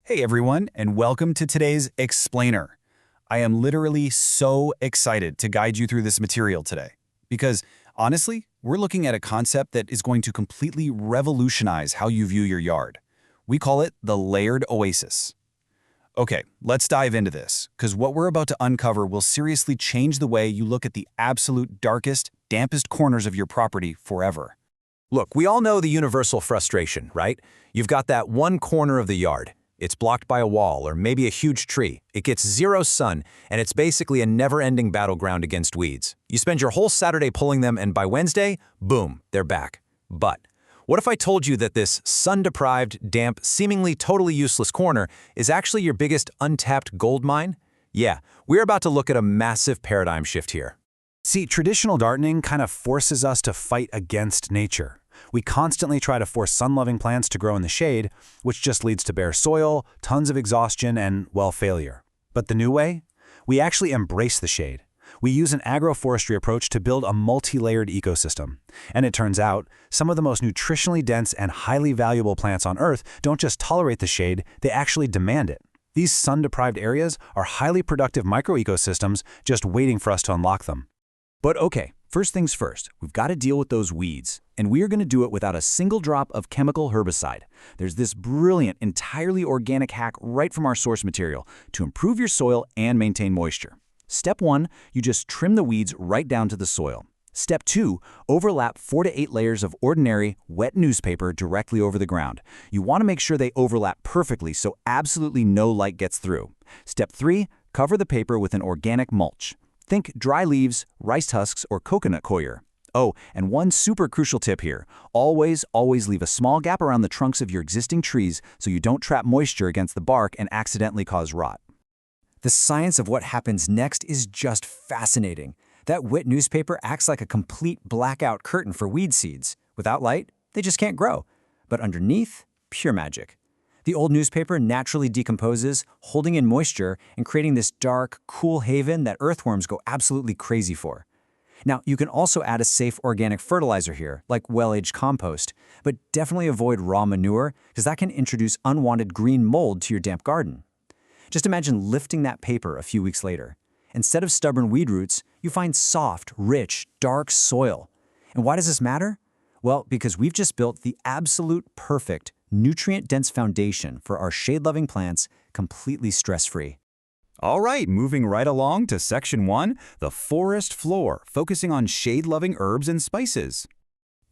Hey everyone, and welcome to today's Explainer. I am literally so excited to guide you through this material today, because honestly, we're looking at a concept that is going to completely revolutionize how you view your yard. We call it the Layered Oasis. Okay, let's dive into this, because what we're about to uncover will seriously change the way you look at the absolute darkest, dampest corners of your property forever. Look, we all know the universal frustration, right? You've got that one corner of the yard. It's blocked by a wall or maybe a huge tree. It gets zero sun, and it's basically a never-ending battleground against weeds. You spend your whole Saturday pulling them, and by Wednesday, boom, they're back. But what if I told you that this sun-deprived, damp, seemingly totally useless corner is actually your biggest untapped gold mine? Yeah, we're about to look at a massive paradigm shift here. See, traditional gardening kind of forces us to fight against nature. We constantly try to force sun-loving plants to grow in the shade, which just leads to bare soil, tons of exhaustion, and, well, failure. But the new way? We actually embrace the shade. We use an agroforestry approach to build a multi-layered ecosystem. And it turns out, some of the most nutritionally dense and highly valuable plants on Earth don't just tolerate the shade, they actually demand it. These sun-deprived areas are highly productive microecosystems just waiting for us to unlock them. But okay, first things first, we've got to deal with those weeds, and we are going to do it without a single drop of chemical herbicide. There's this brilliant, entirely organic hack right from our source material to improve your soil and maintain moisture. Step 1, you just trim the weeds right down to the soil. Step 2, overlap 4 to 8 layers of ordinary, wet newspaper directly over the ground. You want to make sure they overlap perfectly so absolutely no light gets through. Step 3, cover the paper with an organic mulch. Think dry leaves, rice husks, or coconut coir. Oh, and one super crucial tip here. Always leave a small gap around the trunks of your existing trees so you don't trap moisture against the bark and accidentally cause rot. The science of what happens next is just fascinating. That wet newspaper acts like a complete blackout curtain for weed seeds. Without light, they just can't grow. But underneath, pure magic. The old newspaper naturally decomposes, holding in moisture and creating this dark, cool haven that earthworms go absolutely crazy for. Now, you can also add a safe organic fertilizer here, like well-aged compost, but definitely avoid raw manure because that can introduce unwanted green mold to your damp garden. Just imagine lifting that paper a few weeks later. Instead of stubborn weed roots, you find soft, rich, dark soil. And why does this matter? Well, because we've just built the absolute perfect, nutrient-dense foundation for our shade-loving plants completely stress-free. All right, moving right along to Section 1, the forest floor, focusing on shade-loving herbs and spices.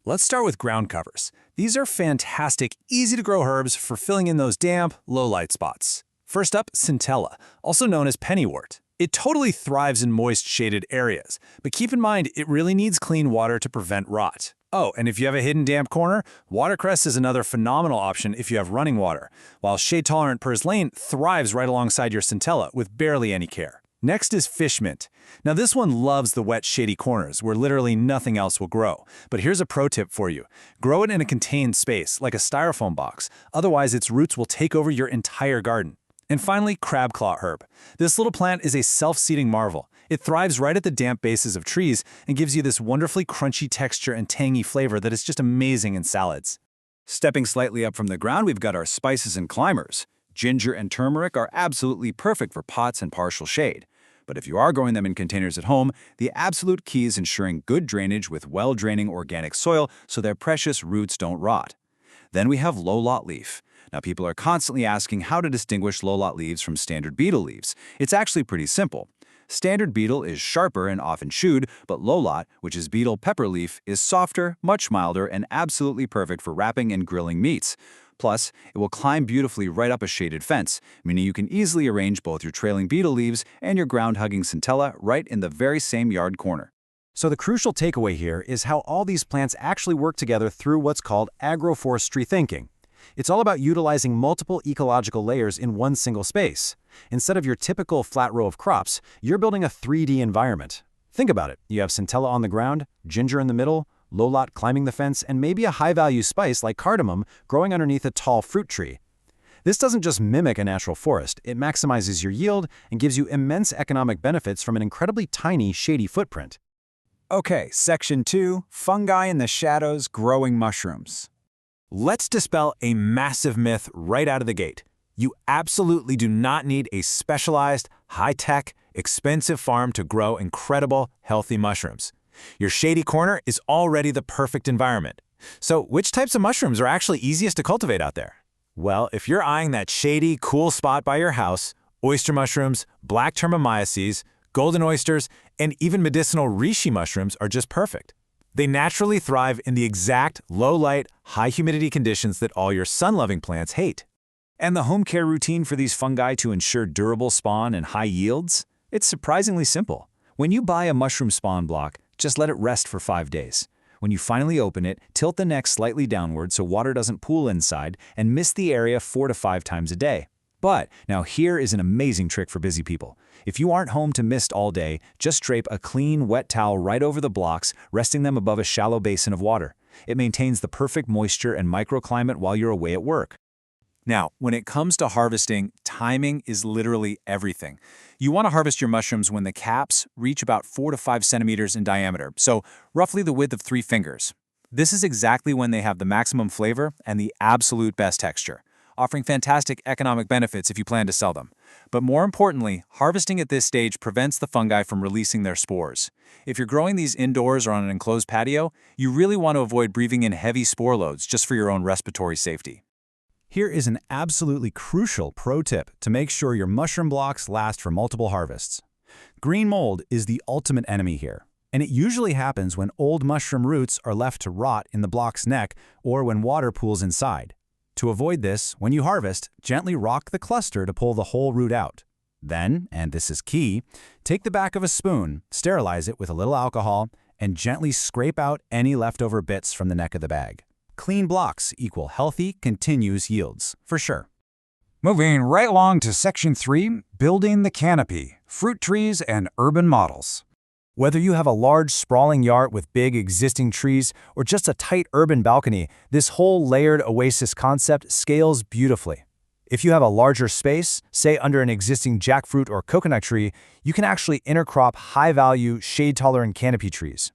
Let's start with ground covers. These are fantastic, easy-to-grow herbs for filling in those damp, low-light spots. First up, centella, also known as Pennywort. It totally thrives in moist, shaded areas, but keep in mind it really needs clean water to prevent rot. Oh, and if you have a hidden damp corner, watercress is another phenomenal option if you have running water, while shade-tolerant purslane thrives right alongside your centella with barely any care. Next is fish mint. Now this one loves the wet, shady corners where literally nothing else will grow. But here's a pro tip for you. Grow it in a contained space, like a styrofoam box. Otherwise, its roots will take over your entire garden. And finally, crabclaw herb. This little plant is a self-seeding marvel. It thrives right at the damp bases of trees and gives you this wonderfully crunchy texture and tangy flavor that is just amazing in salads. Stepping slightly up from the ground, we've got our spices and climbers. Ginger and turmeric are absolutely perfect for pots and partial shade. But if you are growing them in containers at home, the absolute key is ensuring good drainage with well-draining organic soil so their precious roots don't rot. Then we have low-lot leaf. Now, people are constantly asking how to distinguish low-lot leaves from standard beetle leaves. It's actually pretty simple. Standard beetle is sharper and often chewed, but low-lot, which is beetle pepper leaf, is softer, much milder, and absolutely perfect for wrapping and grilling meats. Plus, it will climb beautifully right up a shaded fence, meaning you can easily arrange both your trailing beetle leaves and your ground-hugging centella right in the very same yard corner. So the crucial takeaway here is how all these plants actually work together through what's called agroforestry thinking. It's all about utilizing multiple ecological layers in one single space. Instead of your typical flat row of crops, you're building a 3D environment. Think about it. You have centella on the ground, ginger in the middle, low-lot climbing the fence, and maybe a high-value spice like cardamom growing underneath a tall fruit tree. This doesn't just mimic a natural forest, it maximizes your yield and gives you immense economic benefits from an incredibly tiny, shady footprint. Okay, Section 2, fungi in the shadows growing mushrooms. Let's dispel a massive myth right out of the gate. You absolutely do not need a specialized, high-tech, expensive farm to grow incredible, healthy mushrooms. Your shady corner is already the perfect environment. So which types of mushrooms are actually easiest to cultivate out there? Well, if you're eyeing that shady, cool spot by your house, oyster mushrooms, black termomyces, golden oysters, and even medicinal reishi mushrooms are just perfect. They naturally thrive in the exact low-light, high-humidity conditions that all your sun-loving plants hate. And the home care routine for these fungi to ensure durable spawn and high yields? It's surprisingly simple. When you buy a mushroom spawn block, just let it rest for 5 days. When you finally open it, tilt the neck slightly downward so water doesn't pool inside, and mist the area 4 to 5 times a day. But now here is an amazing trick for busy people. If you aren't home to mist all day, just drape a clean, wet towel right over the blocks, resting them above a shallow basin of water. It maintains the perfect moisture and microclimate while you're away at work. Now, when it comes to harvesting, timing is literally everything. You want to harvest your mushrooms when the caps reach about 4 to 5 centimeters in diameter, so roughly the width of 3 fingers. This is exactly when they have the maximum flavor and the absolute best texture, offering fantastic economic benefits if you plan to sell them. But more importantly, harvesting at this stage prevents the fungi from releasing their spores. If you're growing these indoors or on an enclosed patio, you really want to avoid breathing in heavy spore loads just for your own respiratory safety. Here is an absolutely crucial pro tip to make sure your mushroom blocks last for multiple harvests. Green mold is the ultimate enemy here, and it usually happens when old mushroom roots are left to rot in the block's neck or when water pools inside. To avoid this, when you harvest, gently rock the cluster to pull the whole root out. Then, and this is key, take the back of a spoon, sterilize it with a little alcohol, and gently scrape out any leftover bits from the neck of the bag. Clean blocks equal healthy, continuous yields, for sure. Moving right along to Section 3, Building the Canopy, Fruit Trees and Urban Models. Whether you have a large, sprawling yard with big existing trees or just a tight urban balcony, this whole layered oasis concept scales beautifully. If you have a larger space, say under an existing jackfruit or coconut tree, you can actually intercrop high-value, shade-tolerant canopy trees.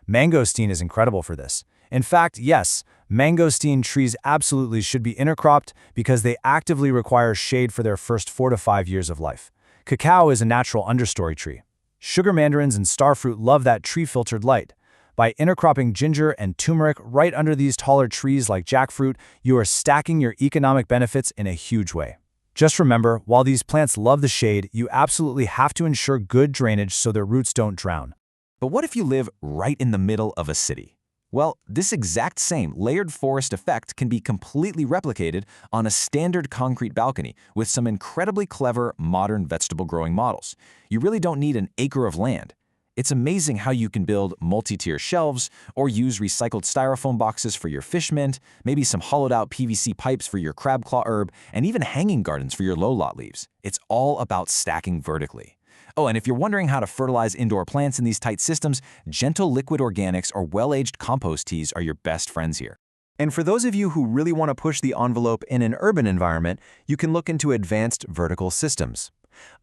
Mangosteen is incredible for this. In fact, yes, mangosteen trees absolutely should be intercropped because they actively require shade for their first 4 to 5 years of life. Cacao is a natural understory tree. Sugar mandarins and starfruit love that tree-filtered light. By intercropping ginger and turmeric right under these taller trees like jackfruit, you are stacking your economic benefits in a huge way. Just remember, while these plants love the shade, you absolutely have to ensure good drainage so their roots don't drown. But what if you live right in the middle of a city? Well, this exact same layered forest effect can be completely replicated on a standard concrete balcony with some incredibly clever modern vegetable growing models. You really don't need an acre of land. It's amazing how you can build multi-tier shelves or use recycled styrofoam boxes for your fish mint, maybe some hollowed-out PVC pipes for your crab claw herb, and even hanging gardens for your low-lot leaves. It's all about stacking vertically. Oh, and if you're wondering how to fertilize indoor plants in these tight systems, gentle liquid organics or well-aged compost teas are your best friends here. And for those of you who really want to push the envelope in an urban environment, you can look into advanced vertical systems.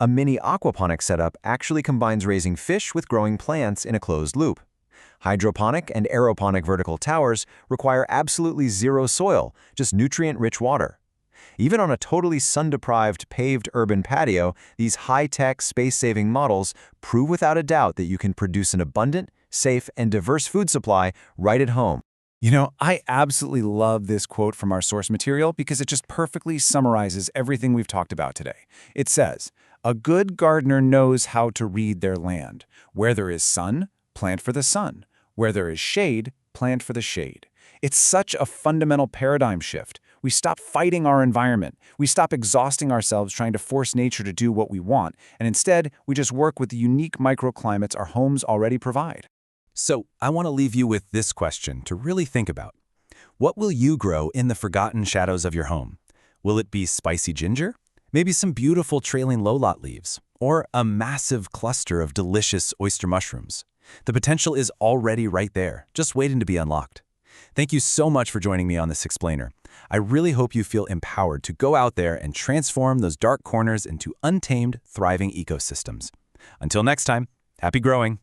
A mini aquaponic setup actually combines raising fish with growing plants in a closed loop. Hydroponic and aeroponic vertical towers require absolutely zero soil, just nutrient-rich water. Even on a totally sun-deprived, paved urban patio, these high-tech, space-saving models prove without a doubt that you can produce an abundant, safe, and diverse food supply right at home. You know, I absolutely love this quote from our source material because it just perfectly summarizes everything we've talked about today. It says, "A good gardener knows how to read their land. Where there is sun, plant for the sun. Where there is shade, plant for the shade." It's such a fundamental paradigm shift. We stop fighting our environment. We stop exhausting ourselves trying to force nature to do what we want, and instead, we just work with the unique microclimates our homes already provide. So, I want to leave you with this question to really think about. What will you grow in the forgotten shadows of your home? Will it be spicy ginger? Maybe some beautiful trailing low-lot leaves? Or a massive cluster of delicious oyster mushrooms? The potential is already right there, just waiting to be unlocked. Thank you so much for joining me on this explainer. I really hope you feel empowered to go out there and transform those dark corners into untamed, thriving ecosystems. Until next time, happy growing!